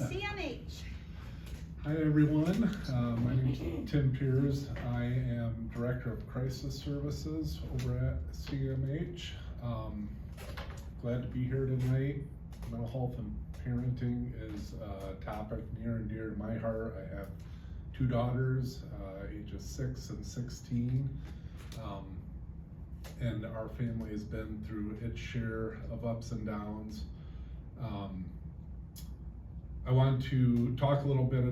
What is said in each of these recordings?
CMH. Hi everyone, my name is Tim Fiers. I am Director of Crisis Services over at CMH. Glad to be here tonight. Mental health and parenting is a topic near and dear to my heart. I have two daughters, ages 6 and 16. And our family has been through its share of ups and downs. I want to talk a little bit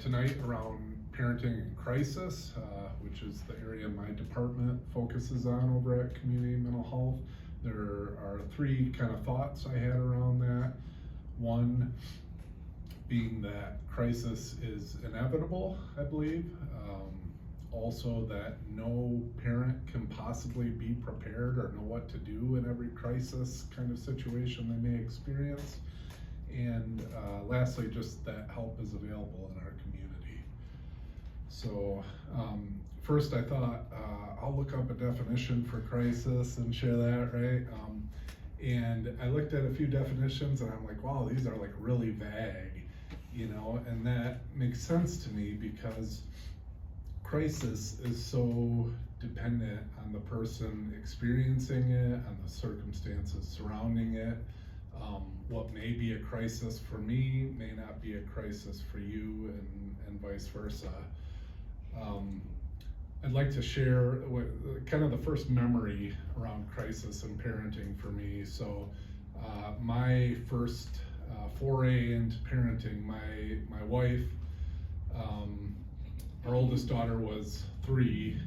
tonight around parenting in crisis, which is the area my department focuses on over at Community Mental Health. There are three kind of thoughts I had around that. One being that crisis is inevitable, I believe. Also that no parent can possibly be prepared or know what to do in every crisis kind of situation they may experience. And lastly, just that help is available in our community. So first I thought I'll look up a definition for crisis and share that, right? And I looked at a few definitions and I'm like, wow, these are like really vague, you know, and that makes sense to me because crisis is so dependent on the person experiencing it, on the circumstances surrounding it. What may be a crisis for me may not be a crisis for you, and vice versa. I'd like to share kind of the first memory around crisis and parenting for me. So my first foray into parenting, my wife, our oldest daughter was 3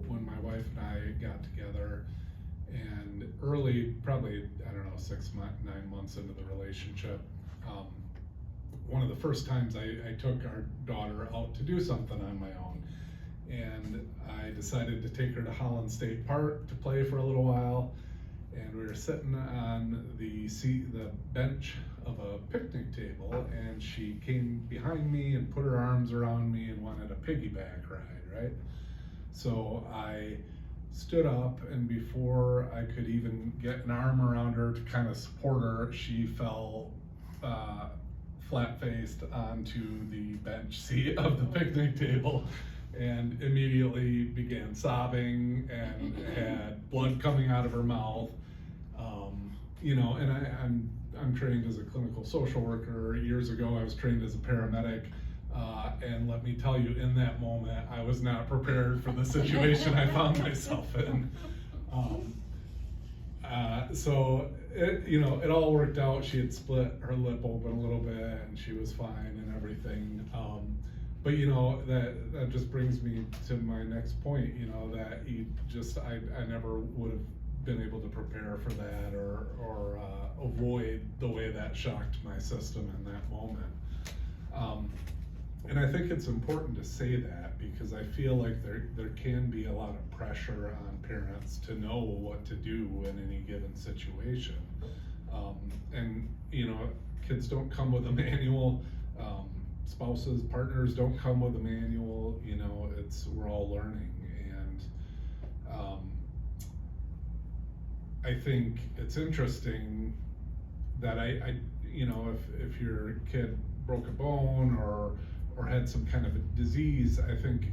when my wife and I got together. And early, probably, I don't know, 9 months into the relationship, one of the first times I took our daughter out to do something on my own. And I decided to take her to Holland State Park to play for a little while. And we were sitting on the bench of a picnic table, and she came behind me and put her arms around me and wanted a piggyback ride, right? So I stood up, and before I could even get an arm around her to kind of support her, she fell flat-faced onto the bench seat of the picnic table and immediately began sobbing and had blood coming out of her mouth. You know, and I'm trained as a clinical social worker. Years ago I was trained as a paramedic. And let me tell you, in that moment, I was not prepared for the situation I found myself in. So it all worked out. She had split her lip open a little bit, and she was fine and everything. But that just brings me to my next point. That I never would have been able to prepare for that or avoid the way that shocked my system in that moment. And I think it's important to say that because I feel like there can be a lot of pressure on parents to know what to do in any given situation. And kids don't come with a manual, spouses, partners don't come with a manual, we're all learning. And I think it's interesting that if your kid broke a bone or had some kind of a disease, I think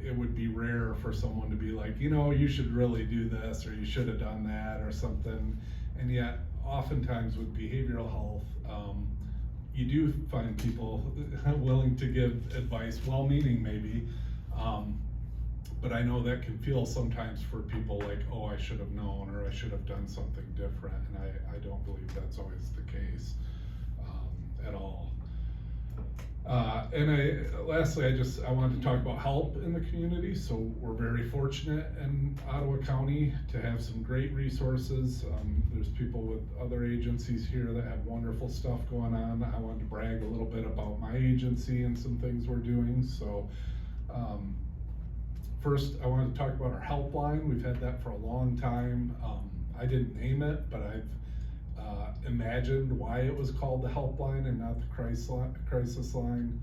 it would be rare for someone to be like, you should really do this or you should have done that or something. And yet, oftentimes with behavioral health, you do find people willing to give advice, well-meaning maybe, but I know that can feel sometimes for people like, oh, I should have known or I should have done something different, and I don't believe that's always the case at all. Lastly, I wanted to talk about help in the community. So we're very fortunate in Ottawa County to have some great resources. There's people with other agencies here that have wonderful stuff going on. I wanted to brag a little bit about my agency and some things we're doing. So first, I wanted to talk about our helpline. We've had that for a long time. I didn't name it, but I've imagined why it was called the helpline and not the crisis line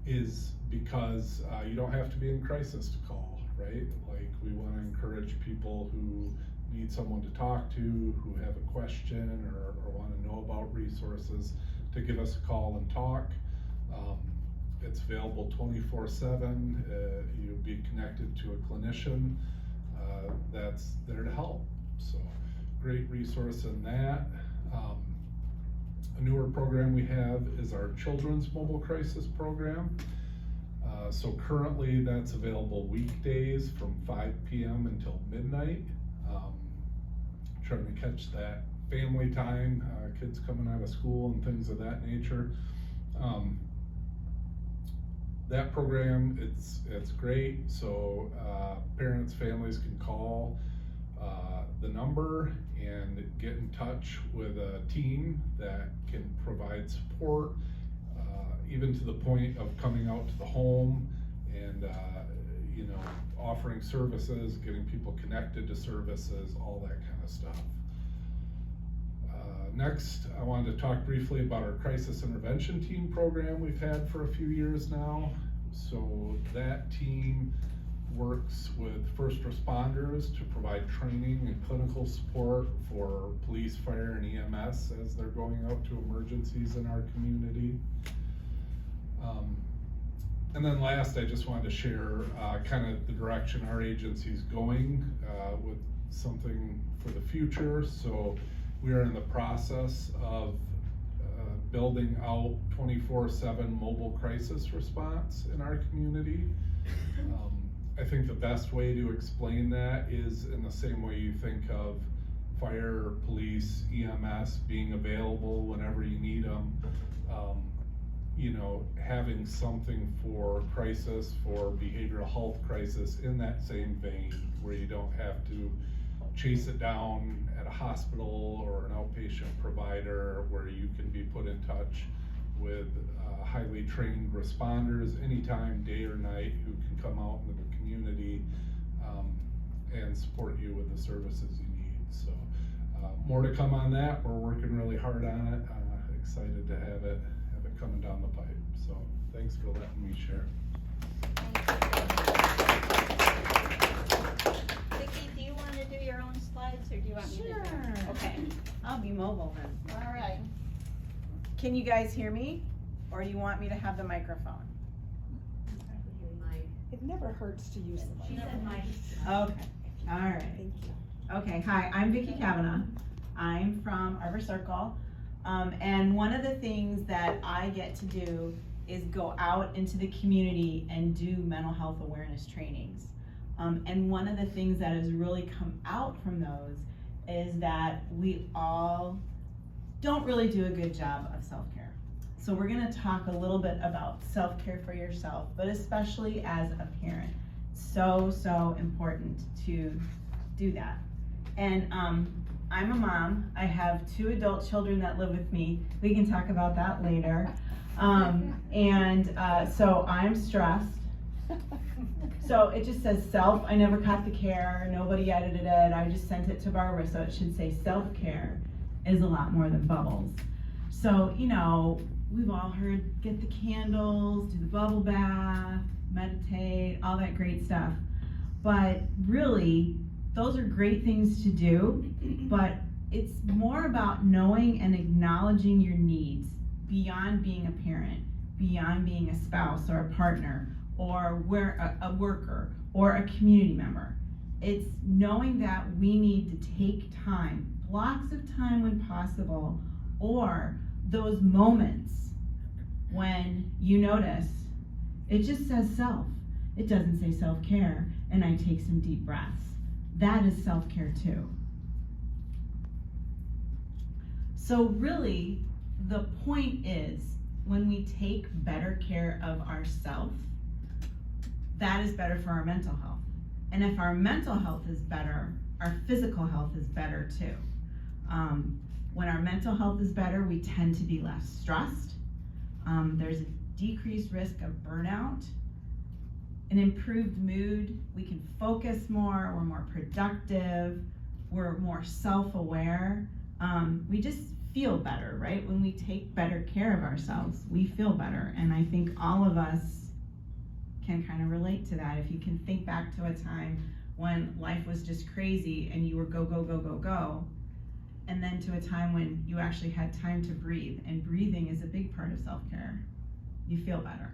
is because you don't have to be in crisis to call, right? Like, we want to encourage people who need someone to talk to, who have a question or want to know about resources, to give us a call and talk. It's available 24/7. You'll be connected to a clinician that's there to help. So great resource in that. A newer program we have is our Children's Mobile Crisis Program. So currently that's available weekdays from 5 p.m. until midnight. Trying to catch that family time, kids coming out of school and things of that nature. That program, it's great. So parents, families can call the number and get in touch with a team that can provide support, even to the point of coming out to the home and offering services, getting people connected to services, all that kind of stuff. Next, I wanted to talk briefly about our crisis intervention team program we've had for a few years now. So that team works with first responders to provide training and clinical support for police, fire, and EMS as they're going out to emergencies in our community. And then last, I just wanted to share kind of the direction our agency's going with something for the future. So we are in the process of building out 24/7 mobile crisis response in our community. I think the best way to explain that is in the same way you think of fire, police, EMS being available whenever you need them. Having something for crisis, for behavioral health crisis in that same vein, where you don't have to chase it down at a hospital or an outpatient provider, where you can be put in touch with highly trained responders anytime, day or night, who can come out into the community and support you with the services you need. So more to come on that. We're working really hard on it. Excited to have it coming down the pipe. So thanks for letting me share. Vicki, do you want to do your own slides, or do you want me to? Sure. Okay. I'll be mobile then. All right. Can you guys hear me? Or do you want me to have the microphone? It never hurts to use the microphone. Okay, all right. Thank you. Okay, hi, I'm Vicki Kavanaugh. I'm from Arbor Circle. And one of the things that I get to do is go out into the community and do mental health awareness trainings. And one of the things that has really come out from those is that we all don't really do a good job of self-care. So we're gonna talk a little bit about self-care for yourself, but especially as a parent. So important to do that. And I'm a mom. I have 2 adult children that live with me. We can talk about that later. So I'm stressed. So it just says self. I never caught the care. Nobody edited it. I just sent it to Barbara, so it should say self-care is a lot more than bubbles. So, we've all heard get the candles, do the bubble bath, meditate, all that great stuff. But really, those are great things to do, but it's more about knowing and acknowledging your needs beyond being a parent, beyond being a spouse or a partner, or a worker or a community member. It's knowing that we need to take time, blocks of time when possible, or those moments when you notice it just says self. It doesn't say self-care, and I take some deep breaths. That is self-care too. So really, the point is, when we take better care of ourselves, that is better for our mental health. And if our mental health is better, our physical health is better too. When our mental health is better, we tend to be less stressed. There's a decreased risk of burnout, an improved mood. We can focus more, we're more productive, we're more self-aware. We just feel better, right? When we take better care of ourselves, we feel better. And I think all of us can kind of relate to that. If you can think back to a time when life was just crazy and you were go, go, go, go, go, and then to a time when you actually had time to breathe. And breathing is a big part of self-care. You feel better.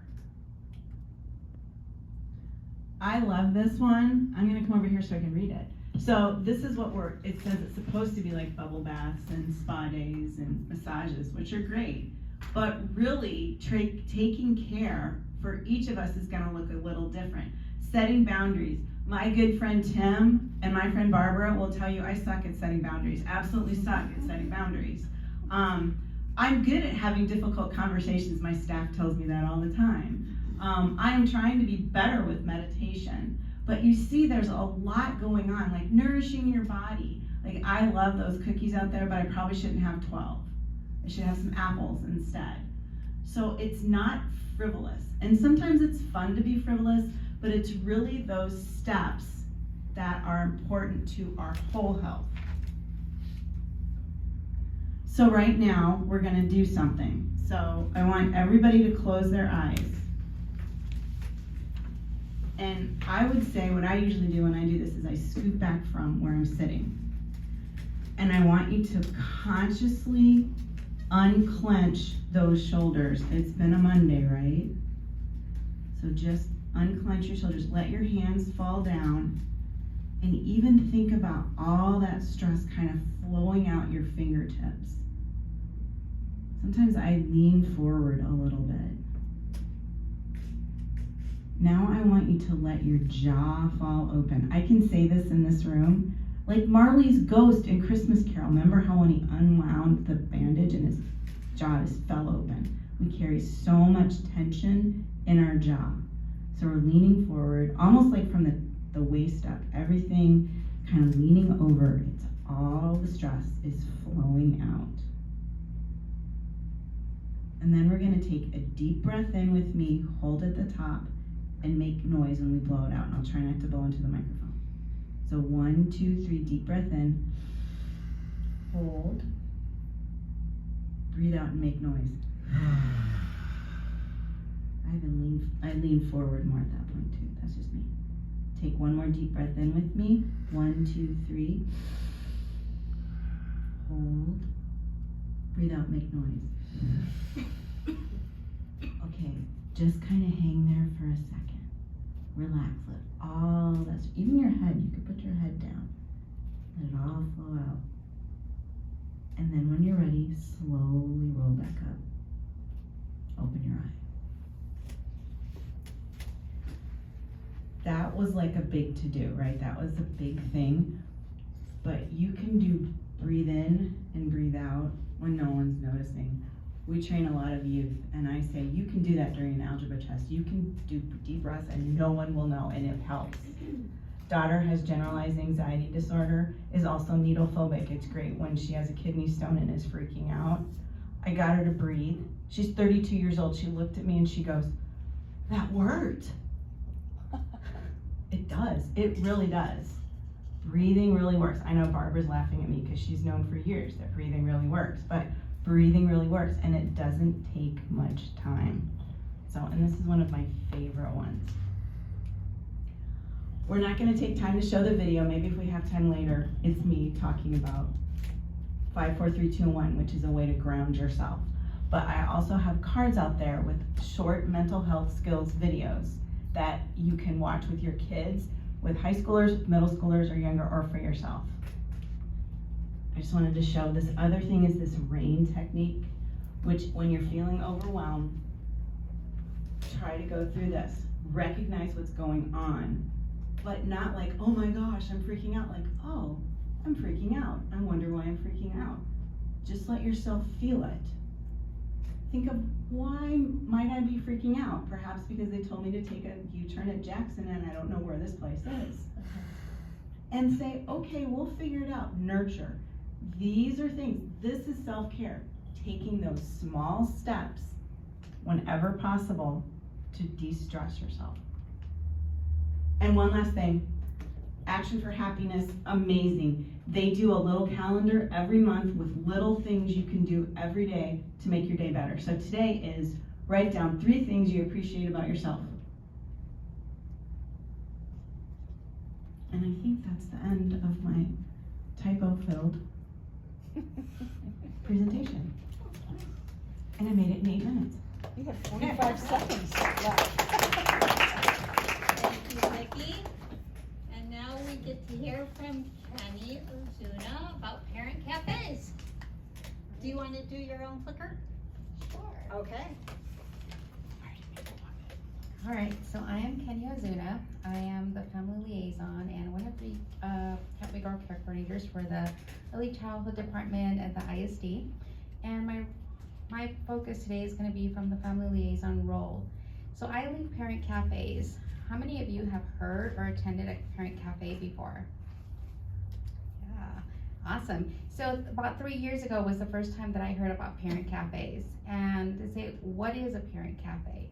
I love this one. I'm gonna come over here so I can read it. So this is what it says it's supposed to be like bubble baths and spa days and massages, which are great. But really, taking care for each of us is gonna look a little different. Setting boundaries. My good friend Tim and my friend Barbara will tell you I suck at setting boundaries. Absolutely suck at setting boundaries. I'm good at having difficult conversations. My staff tells me that all the time. I'm trying to be better with meditation. But you see there's a lot going on, like nourishing your body. Like I love those cookies out there, but I probably shouldn't have 12. I should have some apples instead. So it's not frivolous. And sometimes it's fun to be frivolous, but it's really those steps that are important to our whole health. So right now, we're gonna do something. So I want everybody to close their eyes. And I would say what I usually do when I do this is I scoot back from where I'm sitting. And I want you to consciously unclench those shoulders. It's been a Monday, right? So just unclench your shoulders. Let your hands fall down. And even think about all that stress kind of flowing out your fingertips. Sometimes I lean forward a little bit. Now I want you to let your jaw fall open. I can say this in this room, like Marley's ghost in Christmas Carol. Remember how when he unwound the bandage and his jaw just fell open? We carry so much tension in our jaw. So we're leaning forward, almost like from the waist up. Everything kind of leaning over. It's all the stress is flowing out. And then we're gonna take a deep breath in with me, hold at the top, and make noise when we blow it out. And I'll try not to blow into the microphone. So 1, 2, 3, deep breath in, hold, breathe out and make noise. I lean forward more at that point too. That's just me. Take one more deep breath in with me. 1, 2, 3. Hold, breathe out, make noise. Okay, just kind of hang there for a second. Relax, let all that, even your head, you could put your head down. Let it all flow out. And then when you're ready, slowly roll back up. Open your eye. That was like a big to-do, right? That was a big thing. But you can do breathe in and breathe out when no one's noticing. We train a lot of youth, and I say, you can do that during an algebra test. You can do deep breaths and no one will know, and it helps. Daughter has generalized anxiety disorder, is also needle phobic. It's great when she has a kidney stone and is freaking out. I got her to breathe. She's 32 years old. She looked at me and she goes, that worked. It does, it really does. Breathing really works. I know Barbara's laughing at me because she's known for years that breathing really works, but breathing really works, and it doesn't take much time. So, and this is one of my favorite ones. We're not gonna take time to show the video. Maybe if we have time later, it's me talking about 5, 4, 3, 2, 1, which is a way to ground yourself. But I also have cards out there with short mental health skills videos that you can watch with your kids, with high schoolers, middle schoolers, or younger, or for yourself. I just wanted to show this other thing is this RAIN technique, which when you're feeling overwhelmed, try to go through this. Recognize what's going on, but not like, oh my gosh, I'm freaking out. Like, oh, I'm freaking out. I wonder why I'm freaking out. Just let yourself feel it. Think of why might I be freaking out? Perhaps because they told me to take a U-turn at Jackson and I don't know where this place is. And say, okay, we'll figure it out. Nurture. These are things, this is self-care. Taking those small steps whenever possible to de-stress yourself. And one last thing, Action for Happiness, amazing. They do a little calendar every month with little things you can do every day to make your day better. So today is write down 3 things you appreciate about yourself. And I think that's the end of my typo-filled presentation. And I made it in 8 minutes. You have 45 seconds left. Thank you, Vicki. And now we get to hear from Kenny Ozuna about parent cafes. Do you want to do your own clicker? Sure. Okay. All right, so I am Kenny Ozuna. I am the family liaison and one of the category care coordinators for the early childhood department at the ISD. And my focus today is going to be from the family liaison role. So I lead parent cafes. How many of you have heard or attended a parent cafe before? Yeah, awesome. So about 3 years ago was the first time that I heard about parent cafes. And to say, what is a parent cafe?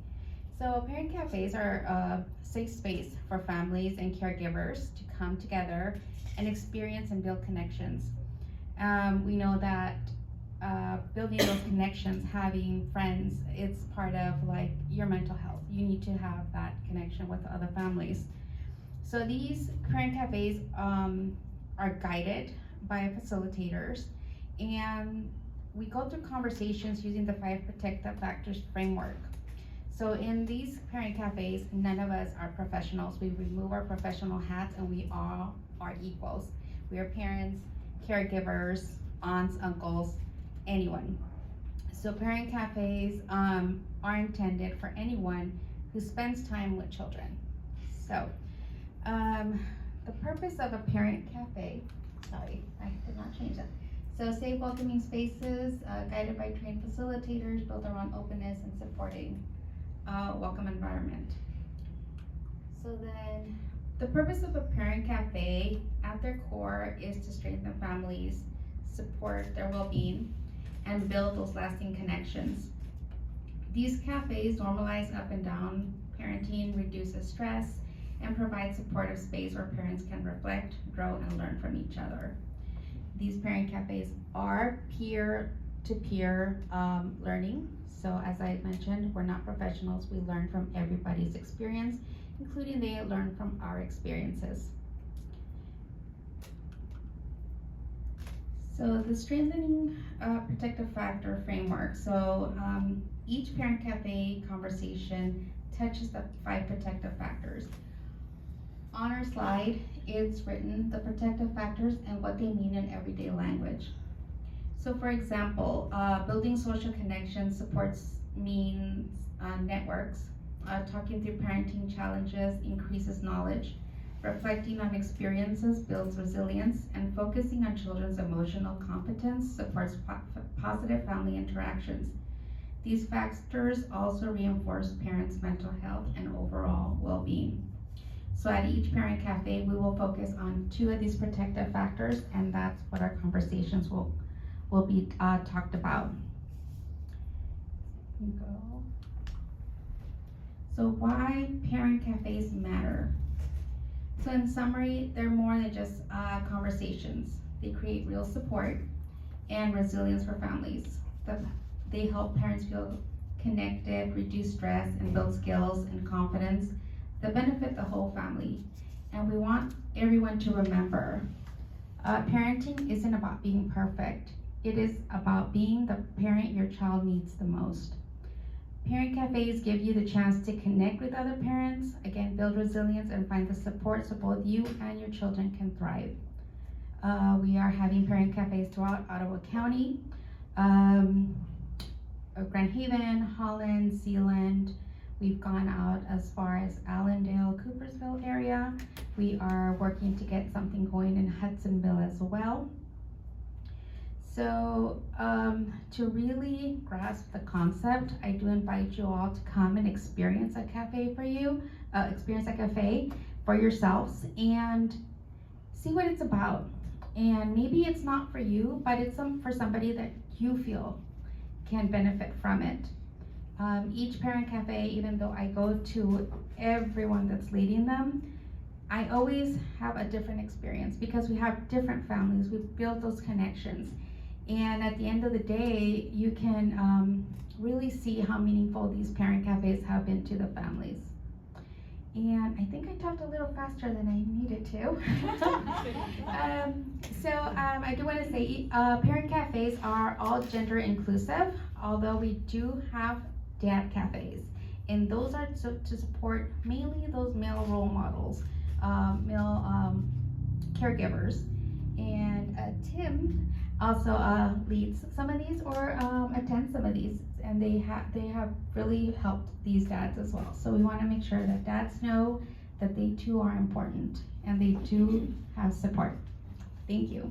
So parent cafes are a safe space for families and caregivers to come together and experience and build connections. We know that building those connections, having friends, it's part of like your mental health. You need to have that connection with other families. So these parent cafes are guided by facilitators, and we go through conversations using the 5 protective factors framework. So in these parent cafes, none of us are professionals. We remove our professional hats and we all are equals. We are parents, caregivers, aunts, uncles, anyone. So parent cafes are intended for anyone who spends time with children. So the purpose of a parent cafe, sorry, I did not change that. So safe, welcoming spaces, guided by trained facilitators, built around openness and supporting welcome environment. So then, the purpose of a parent cafe at their core is to strengthen families, support their well-being, and build those lasting connections. These cafes normalize up and down parenting, reduces stress, and provide supportive space where parents can reflect, grow, and learn from each other. These parent cafes are peer-to-peer learning. So as I mentioned, we're not professionals. We learn from everybody's experience, including they learn from our experiences. So the strengthening protective factor framework. So each parent cafe conversation touches the 5 protective factors. On our slide, it's written the protective factors and what they mean in everyday language. So for example, building social connections supports means networks, talking through parenting challenges increases knowledge, reflecting on experiences builds resilience, and focusing on children's emotional competence supports positive family interactions. These factors also reinforce parents' mental health and overall well-being. So at each parent cafe, we will focus on 2 of these protective factors, and that's what our conversations will be talked about. So why parent cafes matter? So in summary, they're more than just conversations. They create real support and resilience for families. They help parents feel connected, reduce stress, and build skills and confidence that benefit the whole family. And we want everyone to remember, parenting isn't about being perfect. It is about being the parent your child needs the most. Parent cafes give you the chance to connect with other parents, again, build resilience and find the support so both you and your children can thrive. We are having parent cafes throughout Ottawa County, Grand Haven, Holland, Sealand. We've gone out as far as Allendale, Coopersville area. We are working to get something going in Hudsonville as well. So to really grasp the concept, I do invite you all to come and experience a cafe for you, experience a cafe for yourselves and see what it's about. And maybe it's not for you, but it's for somebody that you feel can benefit from it. Each parent cafe, even though I go to everyone that's leading them, I always have a different experience because we have different families. We build those connections. And at the end of the day, you can really see how meaningful these parent cafes have been to the families. And I think I talked a little faster than I needed to. I do want to say parent cafes are all gender inclusive, although we do have dad cafes. And those are to support mainly those male role models, male caregivers. And Tim also leads some of these or attends some of these, and they have really helped these dads as well. So we want to make sure that dads know that they too are important and they do have support. Thank you.